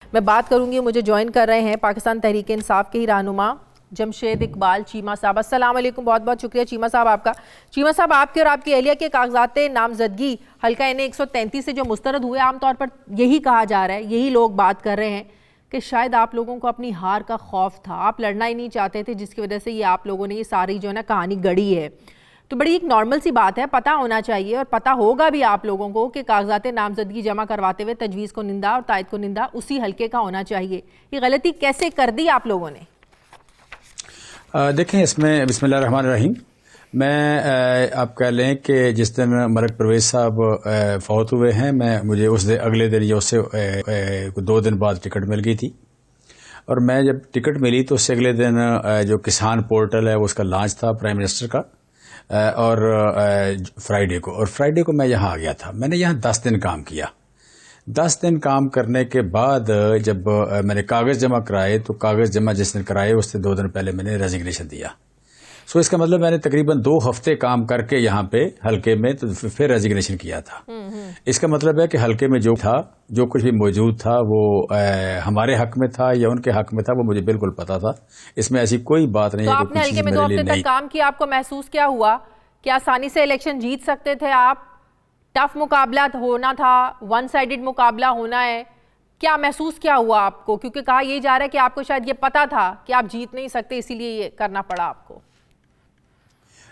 मैं बात करूंगी, मुझे ज्वाइन कर रहे हैं पाकिस्तान तहरीक इंसाफ के ही रहनुमा जमशेद इकबाल चीमा साहब। अस्सलाम वालेकुम, बहुत बहुत शुक्रिया चीमा साहब आपका। चीमा साहब, आपके और आपकी अहलिया के कागजात नामजदगी हल्का एन 133 से जो मुस्तरद हुए, आमतौर पर यही कहा जा रहा है, यही लोग बात कर रहे हैं कि शायद आप लोगों को अपनी हार का खौफ था, आप लड़ना ही नहीं चाहते थे, जिसकी वजह से ये आप लोगों ने ये सारी जो है ना कहानी गढ़ी है। तो बड़ी एक नॉर्मल सी बात है, पता होना चाहिए और पता होगा भी आप लोगों को कि कागजात नामजदगी जमा करवाते हुए तजवीज़ को निंदा और तायद को निंदा उसी हल्के का होना चाहिए। ये गलती कैसे कर दी आप लोगों ने? देखें, इसमें बिस्मिल्लाहिर्रहमानिर्रहीम, मैं आप कह लें कि जिस दिन मलिक परवेज़ साहब फौत हुए हैं, मुझे अगले दिन या उससे 2 दिन बाद टिकट मिल गई थी। और मैं जब टिकट मिली तो उससे अगले दिन जो किसान पोर्टल है उसका लॉन्च था प्राइम मिनिस्टर का, और फ्राइडे को मैं यहाँ आ गया था। मैंने यहाँ 10 दिन काम किया। 10 दिन काम करने के बाद जब मैंने कागज़ जमा कराए तो कागज़ जमा जिस दिन कराए उससे 2 दिन पहले मैंने रेजिग्नेशन दिया। सो इसका मतलब मैंने तकरीबन 2 हफ्ते काम करके यहाँ पे हल्के में तो फिर रेजिग्नेशन किया था। इसका मतलब है कि हल्के में जो था, जो कुछ भी मौजूद था वो हमारे हक में था या उनके हक में था, वो मुझे बिल्कुल पता था। इसमें ऐसी कोई बात नहीं तो है। आपने हल्के में 2 हफ्ते तक काम किया, आपको महसूस क्या हुआ कि आसानी से इलेक्शन जीत सकते थे आप? टफ मुकाबला होना था, वन साइडेड मुकाबला होना है, क्या महसूस क्या हुआ आपको? क्योंकि कहा यही जा रहा है कि आपको शायद ये पता था कि आप जीत नहीं सकते, इसीलिए ये करना पड़ा आपको।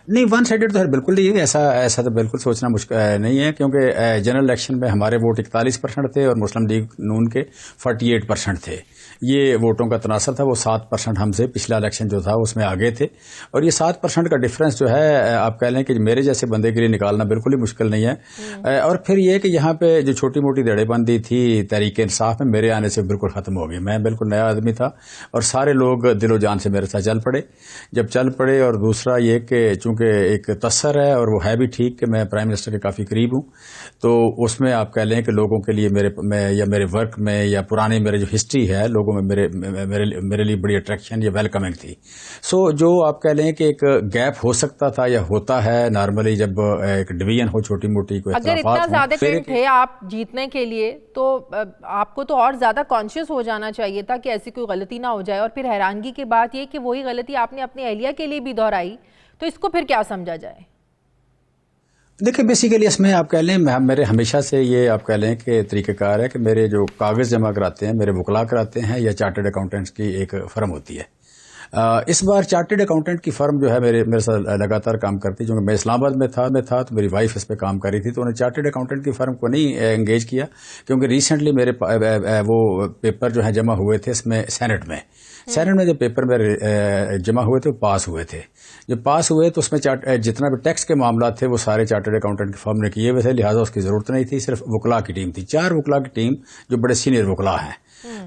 नहीं, वन साइडेड तो बिल्कुल नहीं है। ऐसा तो बिल्कुल सोचना मुश्किल नहीं है, क्योंकि जनरल इलेक्शन में हमारे वोट 41% थे और मुस्लिम लीग नून के 48% थे। ये वोटों का तनासर था। वो 7% हमसे पिछला इलेक्शन जो था उसमें आगे थे। और ये 7% का डिफरेंस जो है, आप कह लें कि मेरे जैसे बंदे के लिए निकालना बिल्कुल ही मुश्किल नहीं है। और फिर ये कि यहाँ पे जो छोटी मोटी दड़ेबंदी थी तहरीक इंसाफ में, मेरे आने से बिल्कुल ख़त्म हो गई। मैं बिल्कुल नया आदमी था और सारे लोग दिलो जान से मेरे साथ चल पड़े। जब चल पड़े, और दूसरा ये कि चूँकि एक तसर है और वो है भी ठीक कि मैं प्राइम मिनिस्टर के काफ़ी करीब हूँ, तो उसमें आप कह लें कि लोगों के लिए मेरे वर्क में या पुरानी मेरे जो हिस्ट्री है, लोगों में मेरे लिए बड़ी अट्रैक्शन या वेलकमिंग थी। सो जो आप कह लें कि एक गैप हो सकता था या होता है नॉर्मली जब एक डिवीजन हो, छोटी मोटी कोई अगर इतना ज्यादा ट्रेंड थे आप जीतने के लिए, तो आपको तो और ज्यादा कॉन्शियस हो जाना चाहिए था कि ऐसी कोई गलती ना हो जाए। और फिर हैरानगी की बात यह कि वही गलती आपने अपनी अहलिया के लिए भी दोहराई, तो इसको फिर क्या समझा जाए? देखिए, बेसिकली इसमें आप कह लें मेरे हमेशा से ये आप कह लें कि तरीक़ेकार है कि मेरे जो कागज़ जमा कराते हैं, मेरे वकला कराते हैं या चार्टर्ड अकाउंटेंट्स की एक फ़र्म होती है। इस बार चार्टर्ड अकाउंटेंट की फ़र्म जो है मेरे साथ लगातार काम करती है। जो मैं इस्लामाबाद में था तो मेरी वाइफ इस पे काम कर रही थी, तो उन्होंने चार्टर्ड अकाउंटेंट की फ़र्म को नहीं एंगेज किया, क्योंकि रिसेंटली मेरे वो पेपर जो है जमा हुए थे इसमें सेनेट में जो पेपर मेरे जमा हुए थे वो पास हुए थे। जब पास हुए तो उसमें जितना भी टैक्स के मामला थे वो सारे चार्टर्ड अकाउंटेंट की फर्म ने किए हुए थे, लिहाजा उसकी ज़रूरत नहीं थी। सिर्फ वकला की टीम थी, 4 वकला की टीम जो बड़े सीनियर वकला हैं।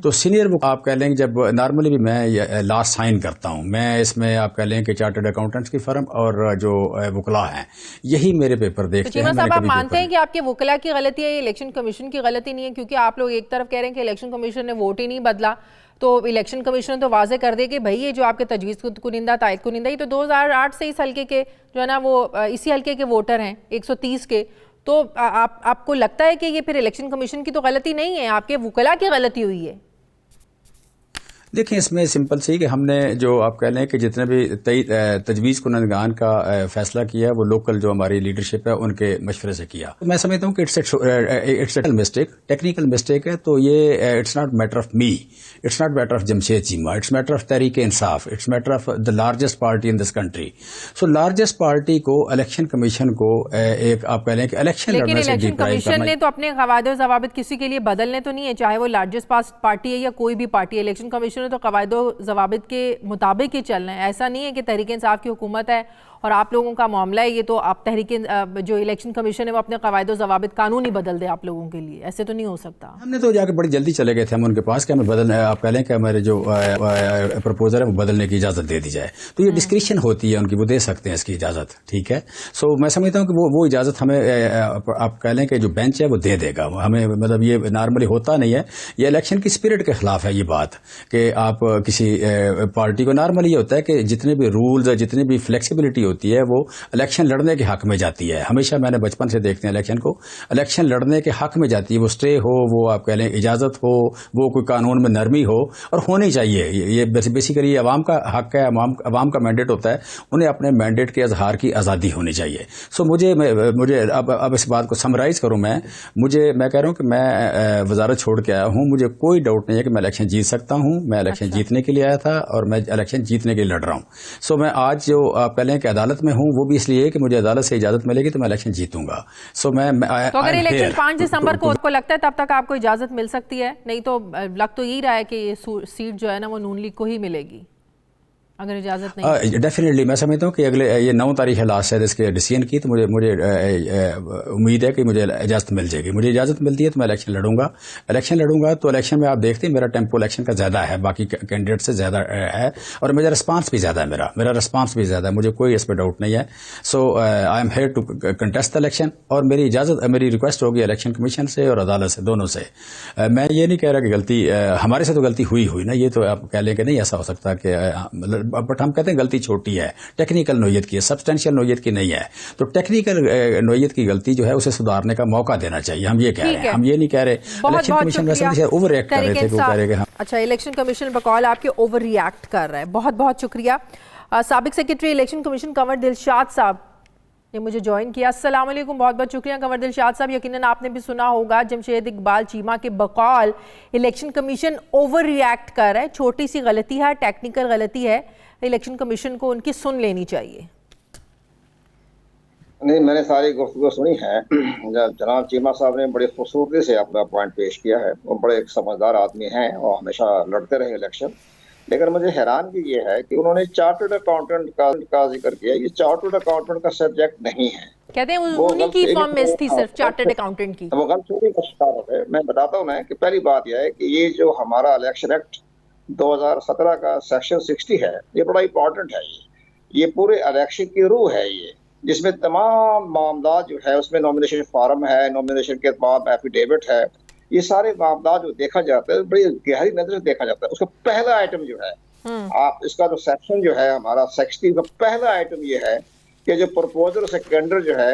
तो सीनियर आप कह लें जब नॉर्मली भी मैं लास्ट साइन करता हूं, मैं इसमें आप कह लें कि चार्टर्ड अकाउंटेंट्स की फर्म और जो वकला हैं यही मेरे पेपर देखते हैं। आप मानते हैं कि आपके वकला की गलती है, ये इलेक्शन कमीशन की गलती नहीं है? क्योंकि आप लोग एक तरफ कह रहे हैं कि इलेक्शन कमीशन ने वोट ही नहीं बदला, तो इलेक्शन कमीशन ने तो वाजे कर दिया कि भाई ये जो आपके तजवीज़ को निंदा, तायद को निंदा, ये तो 2008 से इस हल्के के जो है ना वो इसी हल्के के वोटर हैं 130 के। तो आपको लगता है कि ये फिर इलेक्शन कमीशन की तो गलती नहीं है, आपके वकला की गलती हुई है? देखिए, इसमें सिंपल सी कि हमने जो आप कह लें कि जितने भी तजवीज़ कुनंदगान का फैसला किया वो लोकल जो हमारी लीडरशिप है उनके मशवरे से किया। मैं समझता हूँ कि इट्स मिस्टेक, टेक्निकल मिस्टेक है। तो ये it's not matter of me, it's not matter of Jamshed Cheema, it's matter of Tehreek Insaf, it's matter of the largest party in this country. So largest party को इलेक्शन कमीशन को एक आप कह लें कि इलेक्शन लड़ने से इलेक्शन कमीशन ने तो अपने क़वायद ज़वाबित किसी के लिए बदलने तो नहीं है, चाहे वो लार्जेस्ट पार्टी है या कोई भी पार्टी है। इलेक्शन कमीशन तो क़वायद ज़वाबित के मुताबिक ही चलना है। ऐसा नहीं है कि तहरीक इंसाफ की हुकूमत है और आप लोगों का मामला है ये, तो आप जो इलेक्शन कमीशन है वो अपने क़वायद ज़वाबित कानून ही बदल दे आप लोगों के लिए, ऐसे तो नहीं हो सकता। हमने तो जाके बड़ी जल्दी चले गए थे हम उनके पास कि हमें बदलने, आप कह लें कि हमारे जो प्रपोजल है वो बदलने की इजाज़त दे दी जाए। तो ये डिस्क्रिप्शन होती है उनकी, वो दे सकते हैं इसकी इजाज़त, ठीक है। सो मैं समझता हूँ कि वो इजाज़त हमें आप कह लें कि जो बेंच है वो दे देगा हमें। मतलब ये नॉर्मली होता नहीं है, ये इलेक्शन की स्पिरिट के खिलाफ है ये बात कि आप किसी पार्टी को, नॉर्मली ये होता है कि जितने भी रूल्स जितनी भी फ्लेक्सिबिलिटी होती है वो इलेक्शन लड़ने के हक में जाती है। हमेशा मैंने बचपन से देखते हैं इलेक्शन को, इलेक्शन लड़ने के हक में जाती है। वो स्टे हो, वो आप कह लें इजाज़त हो, वो कोई कानून में नरमी हो, और होनी चाहिए। ये बेसिकली अवाम का हक है, अवाम का मैंडेट होता है, उन्हें अपने मैंडेट के इजहार की आज़ादी होनी चाहिए। सो मुझे अब इस बात को समराइज करूं, मैं कह रहा हूं कि मैं वजारत छोड़ के आया हूं, मुझे कोई डाउट नहीं है कि मैं इलेक्शन जीत सकता हूं। मैं इलेक्शन जीतने के लिए आया था और मैं इलेक्शन जीतने के लिए लड़ रहा हूं। सो मैं आज जो आप कह लें कि अदालत में हूं, वो भी इसलिए है कि मुझे अदालत से इजाजत मिलेगी तो मैं इलेक्शन जीतूंगा। सो तो अगर इलेक्शन 5 दिसंबर को आपको लगता है तब तक आपको इजाजत मिल सकती है? नहीं तो लग तो यही रहा है कि ये सीट जो है ना वो नून लीग को ही मिलेगी अगर इजाजत नहीं। डेफिनेटली मैं समझता हूँ कि अगले ये 9 तारीख है लास्ट है इसके डिसीजन की, तो मुझे उम्मीद है कि मुझे इजाजत मिल जाएगी। मुझे इजाजत मिलती है तो मैं इलेक्शन लड़ूंगा। तो इलेक्शन में आप देखते हैं मेरा टेम्पो इलेक्शन का ज्यादा है, बाकी कैंडिडेट से ज्यादा है, और मेरा रिस्पांस भी ज्यादा है। मेरा रिस्पांस भी ज्यादा है, मुझे कोई इस पर डाउट नहीं है। So I am here to contest the election, और मेरी रिक्वेस्ट होगी इलेक्शन कमीशन से और अदालत से, दोनों से। मैं ये नहीं कह रहा कि गलती हमारे से तो गलती हुई ना, ये तो आप कह लें कि नहीं ऐसा हो सकता कि, बट हम कहते हैं गलती छोटी है, टेक्निकल नोयत की है, सब्सटेंशियल नोयत की नहीं है। तो टेक्निकल नोयत की गलती जो है उसे सुधारने का मौका देना चाहिए, हम ये कह रहे हैं। हम ये नहीं कह रहे इलेक्शन कमीशन वैसे ओवर रिएक्ट कर रहे थे, वो कह रहे हैं। अच्छा, इलेक्शन कमीशन बकौल आपके ओवर रिएक्ट कर रहा है। बहुत बहुत शुक्रिया। साबिक secretary election commission Kanwar Dilshad साहब ने मुझे ज्वाइन किया। अस्सलाम वालेकुम, बहुत बहुत शुक्रिया कंवर दिलशाद साहब। यकीनन आपने भी सुना होगा जमशेद इकबाल चीमा के बकौल इलेक्शन कमीशन ओवर रिएक्ट कर रहा है। छोटी सी गलती है, टेक्निकल गलती है, इलेक्शन कमीशन को उनकी सुन लेनी चाहिए। नहीं, मैंने सारी गुफ्तगू सुनी है। जनाब चीमा साहब ने बड़ी खूबसूरती से अपना पॉइंट पेश किया है। वो बड़े एक समझदार आदमी हैं और हमेशा लड़ते रहे इलेक्शन। लेकिन मुझे हैरानगी ये है कि उन्होंने चार्टर्ड अकाउंटेंट का जिक्र किया। ये चार्टर्ड अकाउंटेंट का सब्जेक्ट नहीं है। कहते हैं उन्हीं की फॉर्म में थी सिर्फ चार्टर्ड अकाउंटेंट की। वो गलती का शिकार है। मैं बताता हूँ ना कि पहली बात यह है कि ये जो हमारा इलेक्शन एक्ट 2017 का सेक्शन 60 है, ये बड़ा इंपॉर्टेंट है। ये पूरे इलेक्शन की रूह है, ये जिसमें तमाम मामला जो है उसमें नॉमिनेशन फॉर्म है, नॉमिनेशन के बाद एफिडेविट है, ये सारे मामला जो देखा जाता है बड़ी गहरी नजर से देखा जाता है। उसका पहला आइटम जो है, आप इसका जो सेक्शन जो है हमारा 60 का पहला आइटम ये है कि जो प्रपोजल सेकेंडर जो है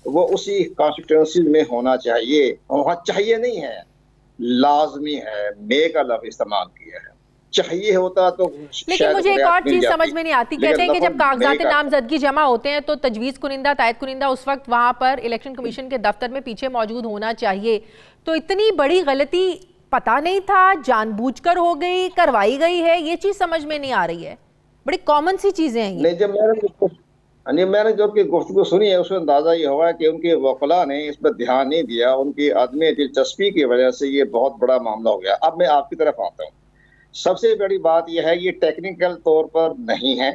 वो उसी कॉन्स्टिट्यूंसी में होना चाहिए। वहाँ चाहिए नहीं है, लाजमी है। मे का लफ्ज इस्तेमाल किया है, चाहिए होता तो। लेकिन मुझे एक और चीज समझ में नहीं आती। कहते हैं कि जब कागजात नामजदगी जमा होते हैं तो तजवीज़ कुनिंदा, तायद कुनिंदा उस वक्त वहां पर इलेक्शन कमीशन के दफ्तर में पीछे मौजूद होना चाहिए। तो इतनी बड़ी गलती पता नहीं था, जानबूझकर हो गई, करवाई गई है, ये चीज समझ में नहीं आ रही है। बड़ी कॉमन सी चीजें हैं ये। जब मैंने जो उनकी गुफ्तगू सुनी है उसमें अंदाजा ये हुआ कि उनके वकला ने इस पर ध्यान नहीं दिया। उनकी आदमी दिलचस्पी की वजह से ये बहुत बड़ा मामला हो गया। अब मैं आपकी तरफ आता हूँ। सबसे बड़ी बात यह है, ये टेक्निकल तौर पर नहीं है,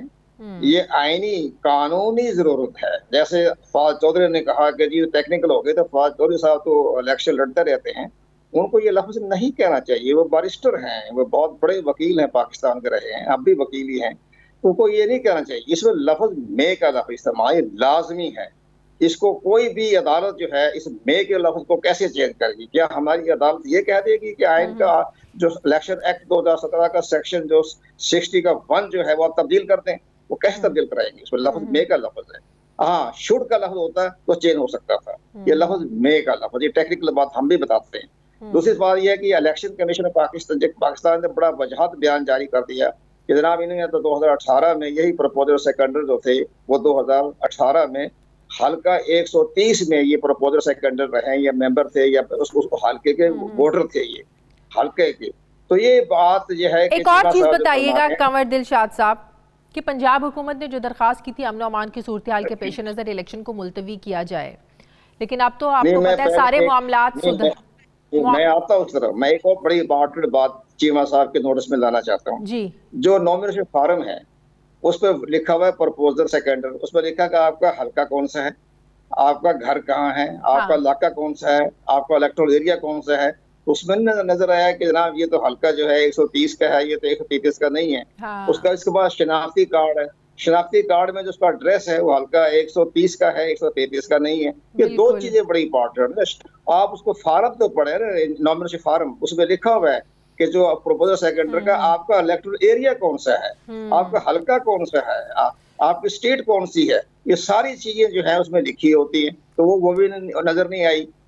ये आईनी कानूनी जरूरत है। जैसे फवाद चौधरी ने कहा कि जी टेक्निकल हो गए, तो फवाद चौधरी साहब तो इलेक्शन लड़ते रहते हैं, उनको ये लफ्ज नहीं कहना चाहिए। वो बैरिस्टर हैं, वो बहुत बड़े वकील हैं, पाकिस्तान के रहे हैं, अब भी वकील ही हैं। उनको ये नहीं कहना चाहिए। इसमें लफ्ज मे का लफ्ज इस्तेमाल लाजमी है। इसको कोई भी अदालत जो है इस मे के लफ्ज को कैसे चेंज करेगी? क्या हमारी अदालत ये कह देगी कि आइन का जो इलेक्शन एक्ट 2017 का सेक्शन जो 60 का 1 जो है वो आप तब्दील कर दें? वो कैसे तब्दील कराएंगे? उसमें लफ्ज मे का लफ्ज है। हाँ, शुड का लफ्ज होता है तो चेंज हो सकता था, ये लफ्ज मे का लफ्ज। ये टेक्निकल बात हम भी बताते हैं। दूसरी बात यह है कि इलेक्शन कमीशन पाकिस्तान ने बड़ा वजहत बयान जारी कर दिया कि जनाब इन्होंने तो 2018 में यही प्रपोजल सेकेंडर जो थे वो 2018 में हल्का 130 में ये प्रपोजल सेकेंडर रहे या मेंबर थे या उसको हल्के के वोटर थे, ये हल्के के। तो ये बात ये है। एक और चीज बताइएगा कंवर दिलशाद साहब कि पंजाब हुकूमत ने जो दरखास्त की थी अमन अमान की सूरत हाल के पेश नजर इलेक्शन को मुलतवी किया जाए, लेकिन अब तो आपको पता है सारे मामलात सुधर। मैं आता हूँ उस तरफ। मैं एक और बड़ी इंपॉर्टेंट बात चीमा साहब के नोटिस में लाना चाहता हूँ जी। जो नॉमिनेशन फॉर्म है उस पर लिखा हुआ है प्रपोजल सेकेंडर, उस पर लिखा कि आपका हल्का कौन सा है, आपका घर कहाँ है, आपका इलाका कौन सा है, आपका इलेक्टोरल एरिया कौन सा है। उसमें नजर आया कि जनाब ये तो हल्का जो है 130 का है, ये तो 133 का नहीं है। उसका इसके बाद शनाख्ती कार्ड है, शनाख्ती कार्ड में जो उसका एड्रेस है वो हल्का 130 का है, 133 का नहीं है। ये दो चीजें बड़ी इंपॉर्टेंट है। आप उसको फार्म तो पढ़े ना, नॉमिनेशन फार्म, उसमें लिखा हुआ है कि जो प्रपोजल सेकेंडर का आपका इलेक्टोरल एरिया कौन सा है, आपका हल्का कौन सा है, आपकी स्टेट कौन सी है, ये सारी चीजें जो है उसमें लिखी होती हैं, तो वो भी नजर नहीं आई।